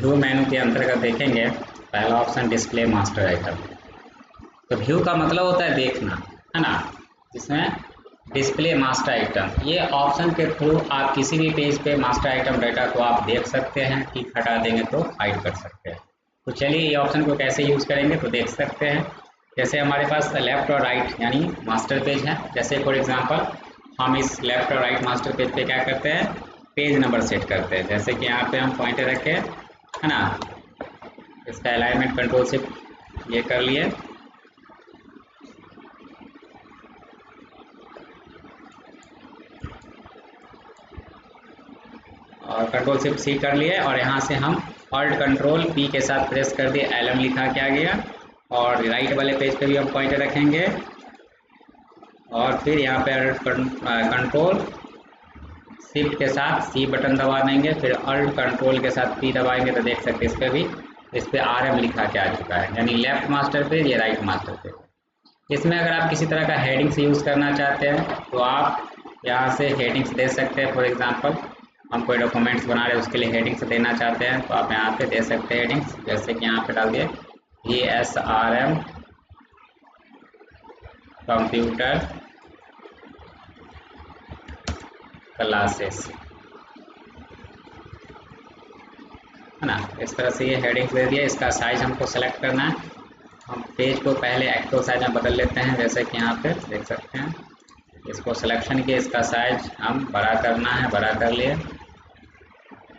View मेनू के अंतर्गत देखेंगे पहला ऑप्शन डिस्प्ले मास्टर आइटम। तो व्यू का मतलब होता है देखना, है ना, जिसमें डिस्प्ले मास्टर आइटम, ये ऑप्शन के थ्रू आप किसी भी पेज पे मास्टर आइटम डाटा को आप देख सकते हैं, टिक हटा देंगे तो हाइड कर सकते हैं। तो चलिए ये ऑप्शन को कैसे यूज़ करेंगे तो देख सकते हैं। जैसे हमारे पास लेफ्ट और राइट यानी मास्टर पेज है, जैसे फॉर एग्जांपल हम इस लेफ्ट और राइट मास्टर पेज पे क्या करते हैं, पेज नंबर सेट करते हैं। जैसे कि यहाँ पे हम पॉइंटर रखे, है ना, इसका अलाइनमेंट कंट्रोल से ये कर लिए, और कंट्रोल शिफ्ट सी कर लिए, और यहाँ से हम ऑल्ट कंट्रोल पी के साथ प्रेस कर दिए, एलएम लिखा के आ गया। और राइट वाले पेज पे भी हम पॉइंटर रखेंगे और फिर यहाँ पे कंट्रोल शिफ्ट के साथ सी बटन दबा देंगे, फिर ऑल्ट कंट्रोल के साथ पी दबाएंगे तो देख सकते हैं इस पर आरएम लिखा के आ चुका है, यानी लेफ्ट मास्टर पेज या राइट मास्टर पेज। इसमें अगर आप किसी तरह का हेडिंग्स यूज़ करना चाहते हैं तो आप यहाँ से हेडिंग्स दे सकते हैं। फॉर एग्जांपल हम कोई डॉक्यूमेंट्स बना रहे हैं उसके लिए हेडिंग्स देना चाहते हैं तो आप यहाँ पे दे सकते हैं हेडिंग्स, जैसे कि यहाँ पे डाल दिए VSRM कंप्यूटर क्लासेस, है ना। इस तरह से ये हेडिंग्स दे दिया। इसका साइज हमको सेलेक्ट करना है, हम पेज को पहले एक्चुअल साइज में बदल लेते हैं, जैसे कि यहाँ पे देख सकते हैं। इसको सिलेक्शन किए, इसका साइज हम बड़ा करना है, बड़ा कर लिए।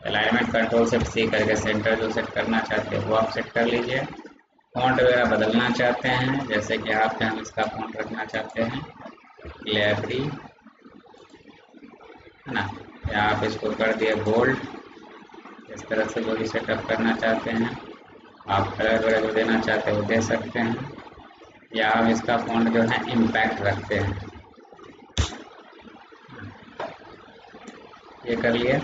अलाइनमेंट कंट्रोल से सी करके सेंटर जो सेट करना चाहते हैं वो आप सेट कर लीजिए। फॉन्ट वगैरह बदलना चाहते हैं, जैसे कि यहाँ पे हम इसका फॉन्ट रखना चाहते हैं ग्लेबरी, है ना, यहाँ पे इसको कर दिए बोल्ड। इस तरह से जो भी सेटअप करना चाहते हैं आप, कलर वगैरह जो देना चाहते हैं वो दे सकते हैं, या हम इसका फॉन्ट जो है इम्पैक्ट रखते हैं, ये कर लिए।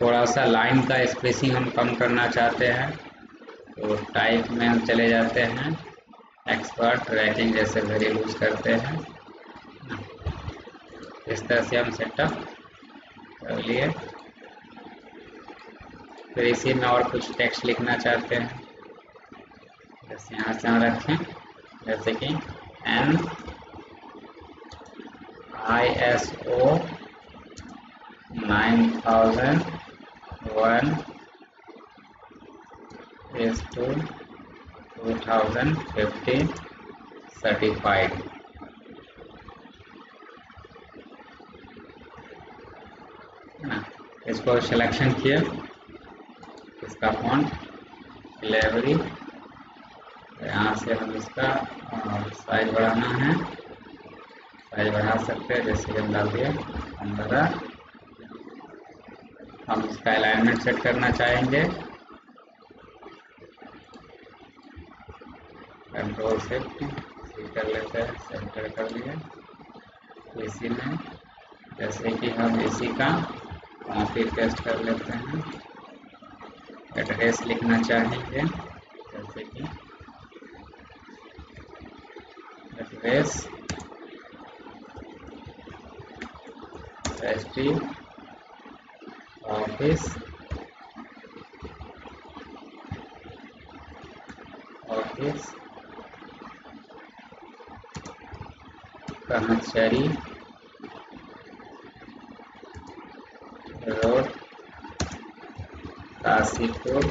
थोड़ा सा लाइन का स्पेसिंग हम कम करना चाहते हैं तो टाइप में हम चले जाते हैं, एक्सपर्ट रैकिंग जैसे वेरी लूज करते हैं। इस तरह से हम सेटअप कर लिए। फिर इसी में और कुछ टेक्स्ट लिखना चाहते हैं, जैसे यहाँ से हम रखें, जैसे कि ISO 9001 is to 2015 सर्टिफाइड, है ना। इसको सिलेक्शन किए, इसका फॉन्ट ग्लेबरी, यहाँ से हम इसका साइज बढ़ाना है, साइज बढ़ा सकते हैं, जैसे कि हम डाल दिए 15। हम इसका अलाइनमेंट सेट करना चाहेंगे, कंट्रोल शिफ्ट सी कर लेते हैं, सेंटर कर लिए। इसी में जैसे कि हम इसी का कॉपी पेस्ट कर लेते हैं, एड्रेस लिखना चाहेंगे, जैसे कि एड्रेस ST ऑफिस कर्मचारी रोड काशीपुर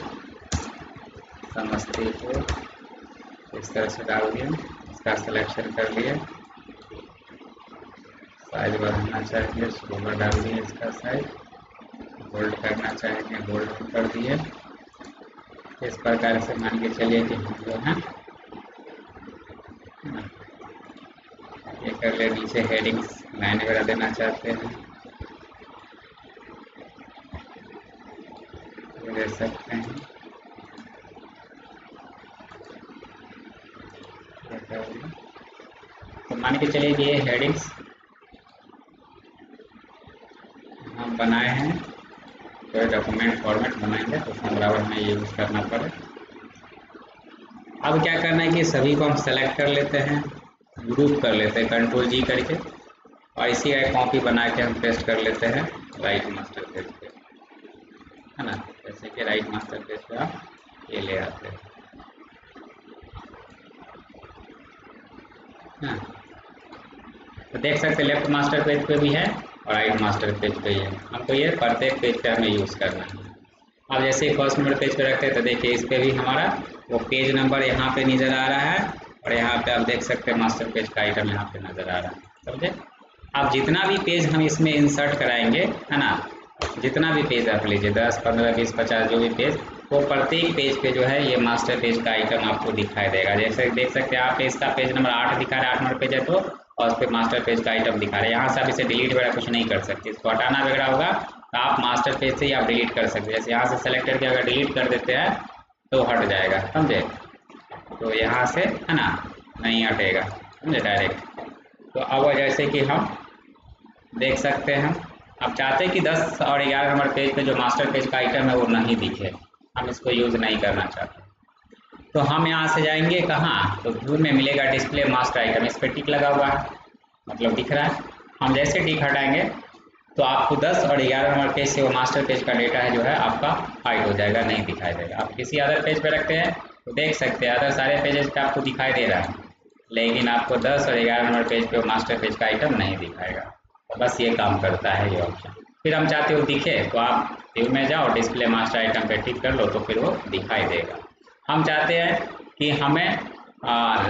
समस्तीपुर, इस तरह से डाल दिए। इसका सिलेक्शन कर लिए, साइज बढ़ाना चाहेंगे, स्क्रोल डाल दिए, इसका साइज बोल्ड करना चाहेंगे, बोल्ड कर दिए। इस प्रकार से मान के चलिए कि हम जो है ये कर ले। नीचे हेडिंग्स लाइन वगैरह देना चाहते हैं दे सकते हैं, तो मान के चलिए कि ये हेडिंग्स हम बनाए हैं, तो डॉक्यूमेंट फॉर्मेट बनाएंगे तो उसमें बराबर हमें ये यूज़ करना पड़े। अब क्या करना है कि सभी को हम सेलेक्ट कर लेते हैं, ग्रुप कर लेते हैं कंट्रोल जी करके, और इसी का कॉपी बना के हम पेस्ट कर लेते हैं राइट मास्टर पेज पे, है ना। जैसे कि राइट राइट मास्टर पेज पे आप ये ले आते हैं। हाँ, तो देख सकते हैं लेफ्ट मास्टर पेज पे भी है और राइट मास्टर पेज पे ही है। हमको ये प्रत्येक पेज पे हमें यूज़ करना है। अब जैसे फर्स्ट नंबर पेज पे रखते हैं तो देखिए इस पे भी हमारा वो पेज नंबर यहाँ पे नज़र आ रहा है और यहाँ पे आप देख सकते हैं मास्टर पेज का आइटम यहाँ पे नज़र आ रहा है, समझे। अब जितना भी पेज हम इसमें इंसर्ट कराएंगे, है ना, जितना भी पेज आप लीजिए 10, 15, 20, 50 जो भी पेज, वो प्रत्येक पेज पे जो है ये मास्टर पेज का आइटम आपको दिखाई देगा। जैसे देख सकते हैं आप इसका पेज नंबर 8 दिखा रहा है, 8 नंबर पेज है तो, और उस पर मास्टर पेज का आइटम दिखा रहा है। यहाँ से आप इसे डिलीट वगैरह कुछ नहीं कर सकते, इसको हटाना वगैरह होगा तो आप मास्टर पेज से ही आप डिलीट कर सकते हैं। जैसे यहाँ से सेलेक्ट करके अगर डिलीट कर देते हैं तो हट जाएगा, समझे। तो यहाँ से, है ना, नहीं हटेगा, समझे, डायरेक्ट। तो अब जैसे कि हम देख सकते हैं, आप चाहते हैं कि 10 और 11 नंबर पेज पे जो मास्टर पेज का आइटम है वो नहीं दिखे, हम इसको यूज़ नहीं करना चाहते, तो हम यहाँ से जाएंगे कहाँ, तो व्यू में मिलेगा डिस्प्ले मास्टर आइटम, इस पर टिक लगा हुआ है, मतलब दिख रहा है। हम जैसे टिक हटाएंगे तो आपको 10 और 11 नंबर पेज से वो मास्टर पेज का डेटा है जो है आपका हाइड हो जाएगा, नहीं दिखाई देगा। आप किसी अदर पेज पे रखते हैं तो देख सकते हैं अदर सारे पेजेस पे आपको दिखाई दे रहा है, लेकिन आपको 10 और 11 नंबर पेज पे वो मास्टर पेज का आइटम नहीं दिखाएगा। तो बस ये काम करता है ये ऑप्शन। फिर हम चाहते हो दिखे तो आप व्यू में जाओ, डिस्प्ले मास्टर आइटम पे टिक कर लो तो फिर वो दिखाई देगा। हम चाहते हैं कि हमें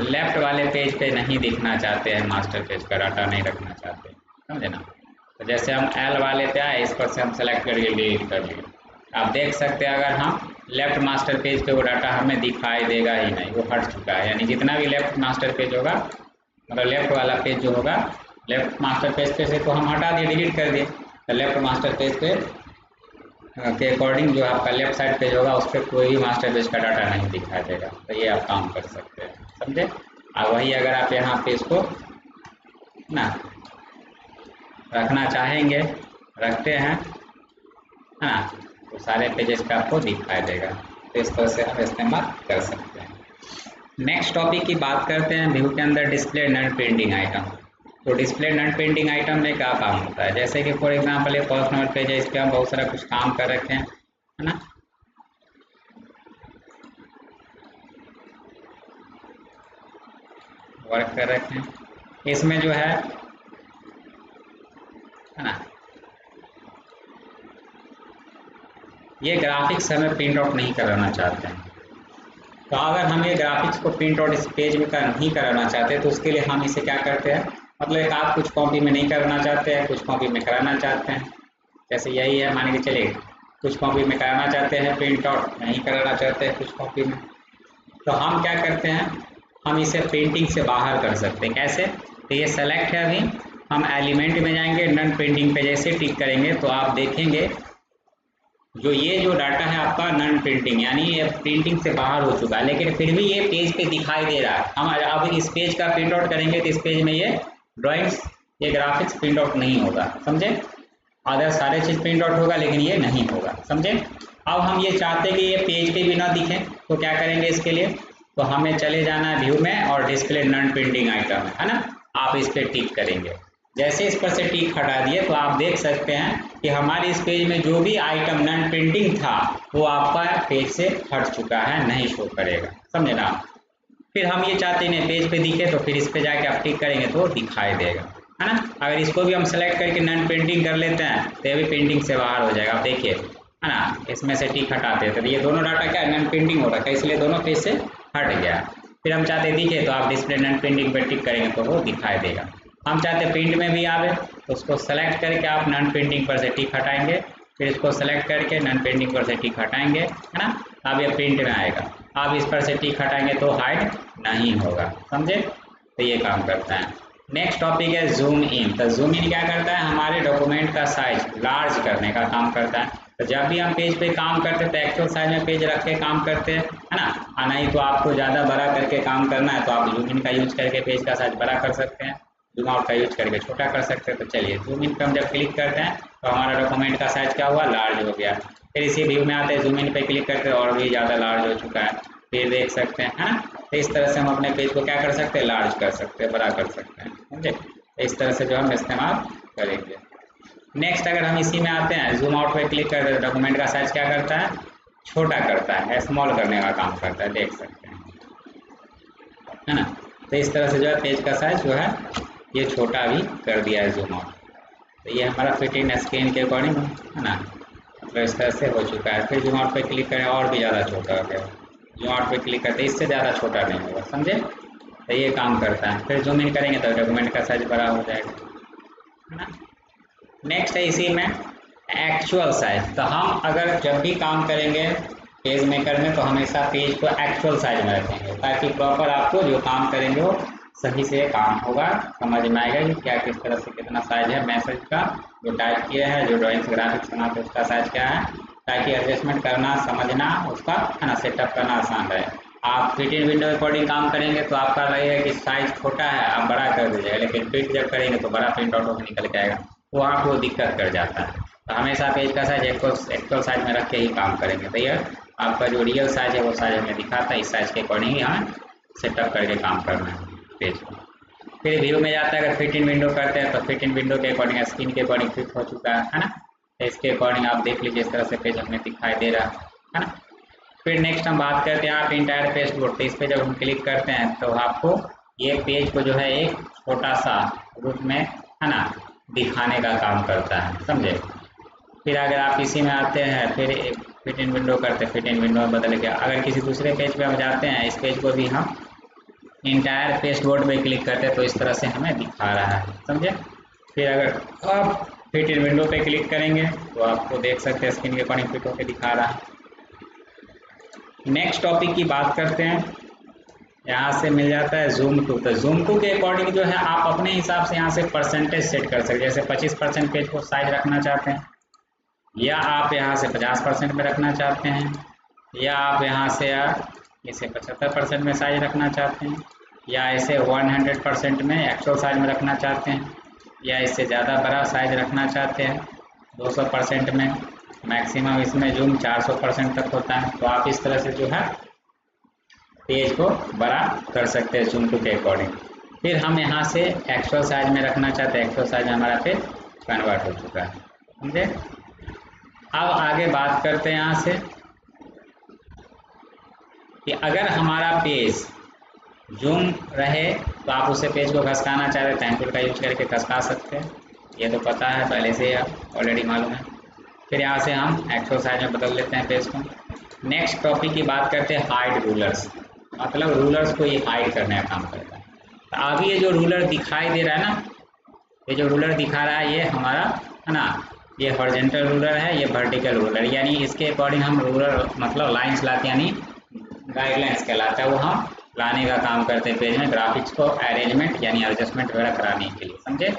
लेफ्ट वाले पेज पे नहीं दिखना चाहते हैं, मास्टर पेज का डाटा नहीं रखना चाहते, समझे ना। तो जैसे हम एल वाले पे आए, इस पर से हम सेलेक्ट करके डिलीट कर लिए। आप देख सकते हैं अगर हम लेफ्ट मास्टर पेज पे वो डाटा हमें दिखाई देगा ही नहीं, वो हट चुका है। यानी जितना भी लेफ्ट मास्टर पेज होगा, मतलब लेफ्ट वाला पेज जो होगा, लेफ्ट मास्टर पेज पे से तो हम हटा दिए, डिलीट कर दिए, तो लेफ्ट मास्टर पेज पे के अकॉर्डिंग जो आपका लेफ्ट साइड पेज होगा उस पर कोई भी मास्टर पेज का डाटा नहीं दिखाई देगा। तो ये आप काम कर सकते हैं, समझे। और वही अगर आप यहाँ पे इसको ना रखना चाहेंगे, रखते हैं, है ना, तो सारे पेजेस पे आपको दिखाई देगा। तो इस तरह से हम इस्तेमाल कर सकते हैं। नेक्स्ट टॉपिक की बात करते हैं, व्यू के अंदर डिस्प्ले नॉन प्रिंटिंग आइटम। तो डिस्प्ले नॉन प्रिंटिंग आइटम में क्या काम होता है, जैसे कि फॉर एग्जांपल ये फर्स्ट नंबर पेज है, इस पर हम बहुत सारा कुछ काम कर रखे हैं, है ना, वर्क कर रखे हैं। इसमें जो है ना, ये ग्राफिक्स हमें प्रिंट आउट नहीं कराना चाहते हैं। तो अगर हम ये ग्राफिक्स को प्रिंट आउट इस पेज में नहीं कराना चाहते तो उसके लिए हम इसे क्या करते हैं, मतलब एक आप कुछ कॉपी में नहीं कराना चाहते हैं, कुछ कॉपी में कराना चाहते हैं। जैसे यही है, मान के चलिए कुछ कॉपी में कराना चाहते हैं प्रिंट आउट, नहीं कराना चाहते हैं कुछ कॉपी में, तो हम क्या करते हैं, हम इसे प्रिंटिंग से बाहर कर सकते हैं। कैसे, तो ये सेलेक्ट है, अभी हम एलिमेंट में जाएंगे, नॉन प्रिंटिंग पे जैसे टिक करेंगे तो आप देखेंगे जो ये जो डाटा है आपका नॉन प्रिंटिंग, यानी ये प्रिंटिंग से बाहर हो चुका है, लेकिन फिर भी ये पेज पे दिखाई दे रहा है। हम अब इस पेज का प्रिंट आउट करेंगे तो इस पेज में ये ड्राइंग्स, ये ग्राफिक्स प्रिंट आउट नहीं होगा, समझे। अदर सारे चीज़ प्रिंट आउट होगा लेकिन ये नहीं होगा, समझे। अब हम ये चाहते हैं कि ये पेज पे भी ना दिखे, तो क्या करेंगे इसके लिए, तो हमें चले जाना है व्यू में और डिस्प्ले नॉन प्रिंटिंग आइटम है ना, आप इस पर टिक करेंगे। जैसे इस पर से टिक हटा दिए तो आप देख सकते हैं कि हमारे इस पेज में जो भी आइटम नॉन प्रिंटिंग था वो आपका पेज से हट चुका है, नहीं शो करेगा, समझे ना। फिर हम ये चाहते हैं पेज पे दिखे तो फिर इस पे जाके आप टिक करेंगे तो दिखाई देगा, है ना। अगर इसको भी हम सेलेक्ट करके नॉन प्रिंटिंग कर लेते हैं तो ये भी प्रिंटिंग से बाहर हो जाएगा, आप देखिए, है ना। इसमें से टिक हटाते हैं तो ये दोनों डाटा क्या है, नॉन प्रिंटिंग हो रखा है, इसलिए दोनों पेज से हट गया। फिर हम चाहते दिखे तो आप डिस्प्ले नॉन प्रिंटिंग पर टिक करेंगे तो वो दिखाई देगा। हम चाहते प्रिंट में भी आवे तो उसको सेलेक्ट करके आप नॉन प्रिंटिंग पर से टिक हटाएंगे, फिर इसको सेलेक्ट करके नॉन प्रिंटिंग पर से टिक हटाएंगे, है ना, अब ये प्रिंट में आएगा। आप इस पर से टिक हटाएंगे तो हाइड नहीं होगा, समझे। तो ये काम करता है। नेक्स्ट टॉपिक है जूम इन। तो जूम इन क्या करता है, हमारे डॉक्यूमेंट का साइज लार्ज करने का काम करता है। तो जब भी हम पेज पे काम करते हैं तो एक्चुअल साइज में पेज रख के काम करते हैं, है ना। नहीं तो आपको ज़्यादा बड़ा करके काम करना है तो आप जूम इन का यूज करके पेज का साइज बड़ा कर सकते हैं, जूम आउट का यूज करके छोटा कर सकते हैं। तो चलिए जूम इन पर हम जब क्लिक करते हैं तो हमारा डॉक्यूमेंट का साइज क्या हुआ, लार्ज हो गया। फिर इसी व्यू में आते हैं, जूम इन पे क्लिक करते हैं और भी ज़्यादा लार्ज हो चुका है, फिर देख सकते हैं, है ना। तो इस तरह से हम अपने पेज को क्या कर सकते हैं, लार्ज कर सकते हैं, बड़ा कर सकते हैं, समझे। इस तरह से जो हम इस्तेमाल करेंगे। नेक्स्ट अगर हम इसी में आते हैं, जूम आउट पे क्लिक करते हैं, डॉक्यूमेंट का साइज क्या करता है, छोटा करता है, स्मॉल करने का काम करता है, देख सकते हैं, है ना। तो इस तरह से जो है पेज का साइज जो है ये छोटा भी कर दिया है जूम आउट। तो ये हमारा फिट इन स्क्रीन के अकॉर्डिंग है ना, मतलब इस तरह से हो चुका है। फिर जूम आउट पे क्लिक करें और भी ज़्यादा छोटा हो गया, जूम आउट पे क्लिक करते इससे ज़्यादा छोटा नहीं होगा, समझे। तो ये काम करता है। फिर जूम इन करेंगे तो डॉक्यूमेंट का साइज बड़ा हो जाएगा, है ना। नेक्स्ट है इसी में एक्चुअल साइज। तो हम अगर जब भी काम करेंगे पेज मेकर में तो हमेशा पेज को एक्चुअल साइज में रखेंगे, ताकि प्रॉपर आपको जो काम करेंगे वो सही से काम होगा, समझ में आएगा कि क्या किस तरह से कितना साइज है मैसेज का जो टाइप किया है, जो ड्राइंग्स ग्राफिक्स बनाते हैं उसका साइज क्या है, ताकि एडजस्टमेंट करना समझना उसका है ना सेटअप करना आसान रहे। आप फिट इन विंडो अकॉर्डिंग काम करेंगे तो आपका लगेगा कि साइज छोटा है, आप बड़ा कर दीजिएगा, लेकिन फिट जब करेंगे तो बड़ा प्रिंट आउट निकल के आएगा, तो आपको दिक्कत कर जाता है। तो हमेशा पेज का साइज एक्चुअल साइज में रख के ही काम करेंगे। तो ये आपका जो रियल साइज है वो साइज हमें दिखाता है, इस साइज के अकॉर्डिंग ही हमें सेटअप करके काम करना है पेज को। फिर व्यू में जाता है, अगर फिट इन विंडो करते हैं तो फिट इन विंडो के अकॉर्डिंग स्क्रीन के अकॉर्डिंग फिट हो चुका है ना। तो इसके अकॉर्डिंग आप देख लीजिए इस तरह से पेज हमें दिखाई दे रहा है ना। फिर नेक्स्ट हम बात करते हैं आप इंटायर पेज बोर्ड। तो इस पर जब हम क्लिक करते हैं तो आपको ये पेज को जो है एक छोटा सा रूप में है ना दिखाने का काम करता है, समझे। फिर अगर आप इसी में आते हैं फिर फिट इन विंडो करते हैं, फिट इन विंडो में बदल गया। अगर किसी दूसरे पेज पे हम जाते हैं, इस पेज को भी हम इंटायर पेज बोर्ड पे क्लिक करते हैं तो इस तरह से हमें दिखा रहा है, समझे। फिर अगर आप फिट इन विंडो पे क्लिक करेंगे तो आपको देख सकते हैं स्क्रीन के अकॉर्डिंग फिट होकर दिखा रहा है। नेक्स्ट टॉपिक की बात करते हैं, यहाँ से मिल जाता है जूम टू। तो जूम टू के अकॉर्डिंग जो है आप अपने हिसाब से यहाँ से परसेंटेज सेट कर सकते हैं। जैसे 25% पेज को साइज रखना चाहते हैं, या आप यहाँ से 50% में रखना चाहते हैं, या आप यहाँ से इसे 75% में साइज रखना चाहते हैं, या इसे 100% में एक्चुअल साइज में रखना चाहते हैं, या इससे ज़्यादा बड़ा साइज रखना चाहते हैं 200% में। मैक्सिमम इसमें जूम 400% तक होता है। तो आप इस तरह से जो है पेज को बड़ा कर सकते हैं जूम टू के अकॉर्डिंग। फिर हम यहाँ से एक्चुअल साइज में रखना चाहते हैं, एक्चुअल साइज में हमारा पेज कन्वर्ट हो चुका है, समझे। अब आगे बात करते हैं यहाँ से कि अगर हमारा पेज जूम रहे तो आप उसे पेज को खसकाना चाहते हैं, पेन टूल का यूज करके खसका सकते हैं, ये तो पता है पहले से ही ऑलरेडी मालूम है। फिर यहाँ से हम एक्चुअल साइज में बदल लेते हैं पेज को। नेक्स्ट टॉपिक की बात करते हैं हाइड रूलर्स, मतलब रूलर्स को ये हाइड करने का काम करता है। तो अभी ये जो रूलर दिखाई दे रहा है ना, ये जो रूलर दिखा रहा है ये हमारा है ना, ये हॉरिजॉन्टल रूलर है, ये वर्टिकल रूलर, यानी इसके अकॉर्डिंग हम रूलर मतलब लाइंस लाते यानी गाइडलाइंस कहलाता है, वो हम लाने का काम करते हैं पेज में ग्राफिक्स को अरेंजमेंट यानी एडजस्टमेंट वगैरह कराने के लिए, समझे।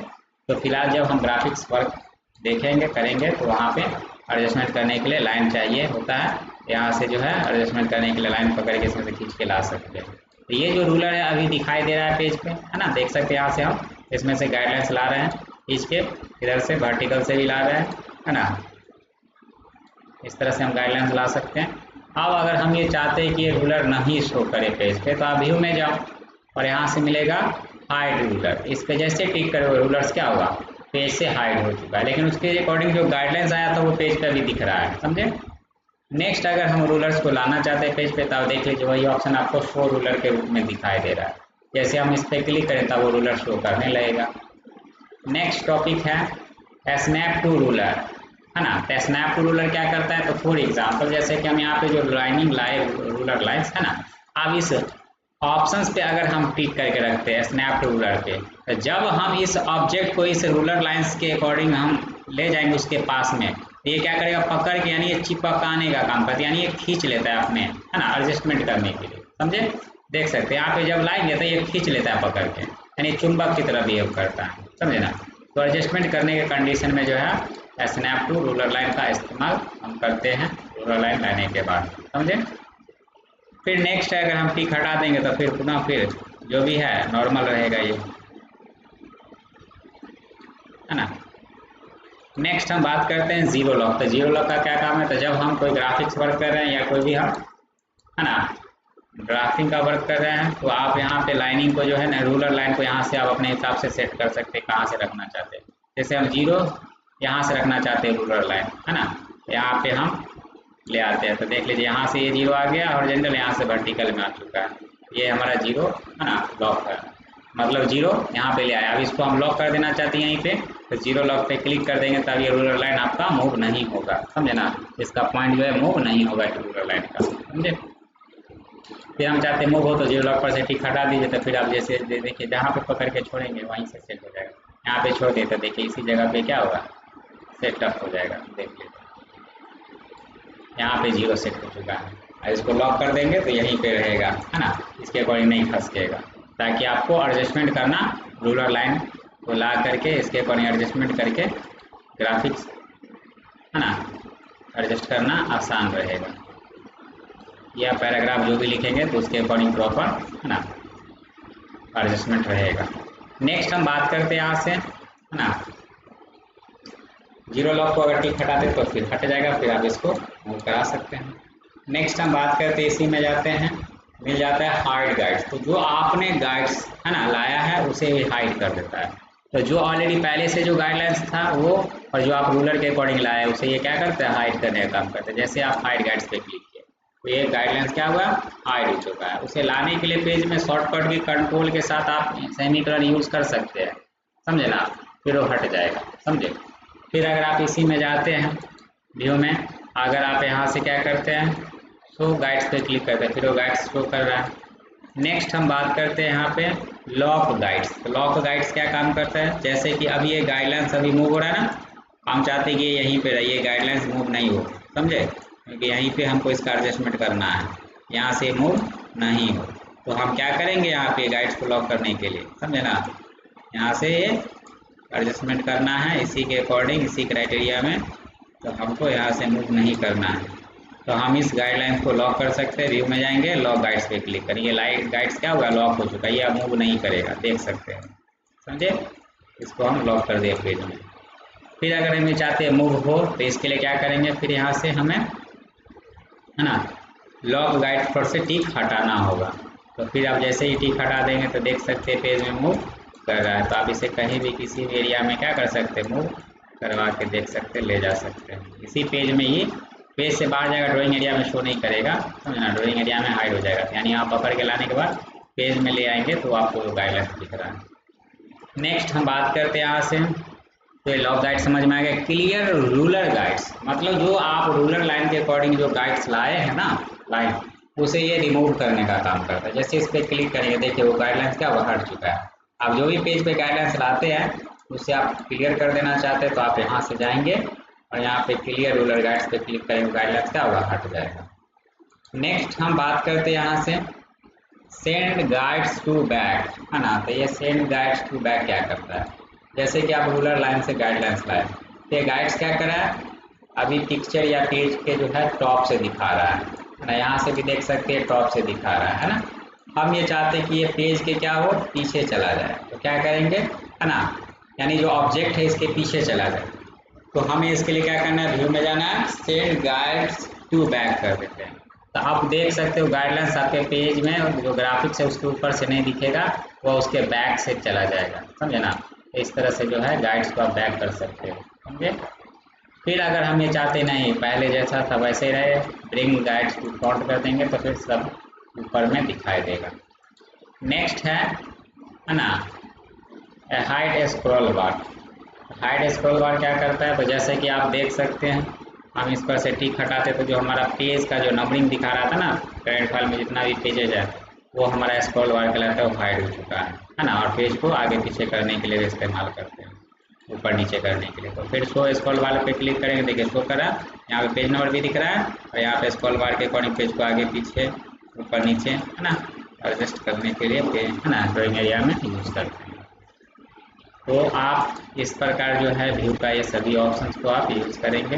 तो फिलहाल जब हम ग्राफिक्स वर्क देखेंगे करेंगे तो वहाँ पे एडजस्टमेंट करने के लिए लाइन चाहिए होता है, यहाँ से जो है एडजस्टमेंट करने के लिए लाइन पकड़ के इसमें से खींच के ला सकते हैं। तो ये जो रूलर है अभी दिखाई दे रहा है पेज पे, है ना, देख सकते हैं। यहाँ से हम इसमें से गाइडलाइंस ला रहे हैं खींच के, इधर से वर्टिकल से भी ला रहे हैं, है ना, इस तरह से हम गाइडलाइंस ला सकते हैं। अब अगर हम ये चाहते हैं कि ये रूलर नहीं शो करे पेज पे, तो आप व्यू में जाओ और यहाँ से मिलेगा हाइड रूलर, इस पे जैसे टिक करोगे रूलर्स क्या होगा, पेज से हाइड हो चुका है, लेकिन उसके अकॉर्डिंग जो गाइडलाइंस आया था वो पेज पे भी दिख रहा है, समझे। नेक्स्ट अगर हम रूलर्स को लाना चाहते हैं पेज पे, तो देख लीजिए वही ऑप्शन आपको शो रूलर के रूप में दिखाई दे रहा है। जैसे हम इस पर क्लिक करें तब वो रूलर शो करने लगेगा। नेक्स्ट टॉपिक है स्नैप टू रूलर, है ना। तो स्नैप टू रूलर क्या करता है, तो फॉर एग्जांपल जैसे कि हम यहाँ पे जो लाइनिंग रूलर लाइन्स है ना, अब इस ऑप्शंस पे अगर हम टिक करके रखते हैं स्नैप टू रूलर पे, तो जब हम इस ऑब्जेक्ट को इस रूलर लाइन्स के अकॉर्डिंग हम ले जाएंगे उसके पास में, तो ये क्या करेगा, पकड़ के यानी ये चिपकाने का काम करता है, यानी ये खींच लेता है अपने, है ना, एडजस्टमेंट करने के लिए, समझे। देख सकते हैं यहाँ पे जब लाएंगे तो ये खींच लेता है पकड़ के, यानी चुंबक की तरह बिहेव करता है, समझे ना। तो एडजस्टमेंट करने के कंडीशन में जो है स्नैप टू रूलर लाइन का इस्तेमाल हम करते हैं रूलर लाइन लाने के बाद, समझे। फिर नेक्स्ट है, अगर हम टिक हटा देंगे तो फिर पुनः फिर जो भी है नॉर्मल रहेगा ये, है ना। नेक्स्ट हम बात करते हैं जीरो लॉक। तो जीरो लॉक का क्या काम है, तो जब हम कोई ग्राफिक्स वर्क कर रहे हैं या कोई भी हम, है ना, ड्राफ्टिंग का वर्क कर रहे हैं, तो आप यहाँ पे लाइनिंग को जो है ना रूलर लाइन को यहाँ से आप अपने हिसाब से सेट कर सकते हैं कहाँ से रखना चाहते हैं। जैसे हम जीरो यहाँ से रखना चाहते हैं रूलर लाइन, है ना, यहाँ पे हम ले आते हैं। तो देख लीजिए यहाँ से ये 0 आ गया, हॉरिजॉन्टल यहाँ से वर्टिकल में आ चुका है। ये हमारा 0 है ना, लॉक है, मतलब 0 यहाँ पे ले आया। अब इसको हम लॉक कर देना चाहते हैं यहीं पे, तो 0 लॉक पे क्लिक कर देंगे, तब ये रूलर लाइन आपका मूव नहीं होगा, समझे ना, इसका पॉइंट जो है मूव नहीं होगा रूलर लाइन का, समझे। फिर हम चाहते हैं मूव हो तो 0 लॉक पर से टिक हटा दीजिए, तो फिर आप जैसे देखिए जहाँ पे पकड़ के छोड़ेंगे वहीं से सेट हो जाएगा। यहाँ पे छोड़ दिए तो देखिए इसी जगह पे क्या होगा, सेटअप हो जाएगा, देख लीजिए यहाँ पे 0 सेट हो चुका है। और इसको लॉक कर देंगे तो यहीं पे रहेगा, है ना, इसके अकॉर्डिंग नहीं खसकेगा, ताकि आपको एडजस्टमेंट करना रूलर लाइन को ला करके इसके अकॉर्डिंग एडजस्टमेंट करके ग्राफिक्स, है ना, एडजस्ट करना आसान रहेगा। या पैराग्राफ जो भी लिखेंगे तो उसके अकॉर्डिंग प्रॉपर, है ना, एडजस्टमेंट रहेगा। नेक्स्ट हम बात करते हैं यहाँ से, है ना, 0 लॉक को अगर टिक हटा दे तो फिर हट जाएगा, फिर आप इसको मूव करा सकते हैं। नेक्स्ट हम बात करते हैं, इसी में जाते हैं, मिल जाता है हाइड गाइड्स। तो जो आपने गाइड्स, है ना, लाया है उसे हाइड कर देता है। तो जो ऑलरेडी पहले से जो गाइडलाइंस था वो, और जो आप रूलर के अकॉर्डिंग लाया है उसे ये क्या करता है, हाइड करने का काम करता है। जैसे आप हाइड गाइड्स पे क्लिक किए तो ये गाइडलाइंस क्या हुआ, हाइड हो चुका है। उसे लाने के लिए पेज में शॉर्टकट की कंट्रोल के साथ आप सेमीकोलन यूज कर सकते हैं, समझे ना, फिर वो हट जाएगा, समझे। फिर अगर आप इसी में जाते हैं व्यू में, अगर आप यहाँ से क्या करते हैं, शो गाइड्स पे क्लिक करते हैं, फिर वो गाइड्स शो कर रहा है। नेक्स्ट हम बात करते हैं यहाँ पे लॉक गाइड्स। तो लॉक गाइड्स क्या काम करता है, जैसे कि अभी ये गाइडलाइंस अभी मूव हो रहा है ना, हम चाहते हैं कि यहीं पे रहिए, गाइडलाइंस मूव नहीं हो, समझे, क्योंकि यहीं पे हमको इसका एडजस्टमेंट करना है, यहाँ से मूव नहीं हो। तो हम क्या करेंगे यहाँ पे गाइड्स को लॉक करने के लिए, समझे ना, यहाँ से एडजस्टमेंट करना है इसी के अकॉर्डिंग, इसी क्राइटेरिया में, तो हमको यहाँ से मूव नहीं करना है। तो हम इस गाइडलाइंस को लॉक कर सकते हैं। व्यू में जाएंगे, लॉक गाइड्स पे क्लिक करेंगे, लाइट गाइड्स क्या हुआ, लॉक हो चुका है, ये अब मूव नहीं करेगा, देख सकते हैं, समझे। इसको हम लॉक कर दिए पेज में। फिर अगर हमें चाहते हैं मूव हो तो इसके लिए क्या करेंगे, फिर यहाँ से हमें, है ना, लॉक गाइड पर से टिक हटाना होगा। तो फिर आप जैसे ही टिक हटा देंगे तो देख सकते हैं पेज में मूव कर रहा है। तो आप इसे कहीं भी किसी भी एरिया में क्या कर सकते हैं, मूव करवा के देख सकते हैं, ले जा सकते हैं। इसी पेज में ही, पेज से बाहर जाएगा, ड्राइंग एरिया में शो नहीं करेगा, समझना, ड्राइंग एरिया में हाइड हो जाएगा। यानी आप पकड़ के लाने के बाद पेज में ले आएंगे तो आपको गाइडलाइंस दिख रहा है। नेक्स्ट हम बात करते हैं यहाँ से, तो ये लॉक गाइड समझ में आ गया। क्लियर रूलर गाइड्स, मतलब जो आप रूलर लाइन के अकॉर्डिंग जो गाइड्स लाए हैं ना, लाइन, उसे ये रिमूव करने का काम करता है। जैसे इस पर क्लिक करेंगे, देखिए वो गाइडलाइंस क्या, वो हट चुका है। आप जो भी पेज पे गाइडलाइंस लाते हैं उसे आप क्लियर कर देना चाहते हैं तो आप यहाँ से जाएंगे और यहाँ पे क्लियर रूलर गाइड्स पे क्लिक करेंगे, गाइडलाइंस क्या होगा, हट जाएगा। नेक्स्ट हम बात करते हैं यहाँ से सेंड गाइड्स टू बैक, है ना। तो ये सेंड गाइड्स टू बैक क्या करता है, जैसे कि आप रूलर लाइन से गाइडलाइंस लाए, तो ये गाइड्स क्या कर रहा है, अभी पिक्चर या पेज के जो है टॉप से दिखा रहा है ना, यहाँ से भी देख सकते हैं टॉप से दिखा रहा है ना। हम ये चाहते हैं कि ये पेज के क्या हो, पीछे चला जाए, तो क्या करेंगे, है ना, यानी जो ऑब्जेक्ट है इसके पीछे चला जाए। तो हमें इसके लिए क्या करना है, व्यू में जाना है, सेंड गाइड्स टू बैक कर देते हैं। तो आप देख सकते हो गाइडलाइंस आपके पेज में जो ग्राफिक्स है उसके ऊपर से नहीं दिखेगा, वो उसके बैक से चला जाएगा, समझे ना। इस तरह से जो है गाइड्स को आप बैक कर सकते हो, समझे। फिर अगर हम ये चाहते नहीं पहले जैसा था वैसे रहे, ब्रिंग गाइड्स टू फ्रंट कर देंगे तो फिर सब ऊपर में दिखाई देगा। नेक्स्ट है ना, हाइड स्क्रॉल बार। हाइड स्क्रॉल बार क्या करता है, तो जैसे कि आप देख सकते हैं, हम इस पर से टिक हटाते तो जो हमारा पेज का जो नंबरिंग दिखा रहा था ना, करंट फाइल में जितना भी पेजेज है वो हमारा स्क्रॉल बार कहलाता है, वो हाइड हो चुका है ना। और पेज को आगे पीछे करने के लिए इस्तेमाल करते हैं, ऊपर नीचे करने के लिए। तो फिर शो स्क्रॉल बार पे क्लिक करेंगे, देखिए शो करा, यहाँ पे पेज नंबर भी दिख रहा है और यहाँ पे स्क्रॉल बार के अकॉर्डिंग पेज को आगे पीछे ऊपर नीचे, है ना, एडजस्ट करने के लिए पेज, है ना, ड्राइंग एरिया में यूज करते हैं। तो आप इस प्रकार जो है व्यू का ये सभी ऑप्शंस को आप यूज करेंगे।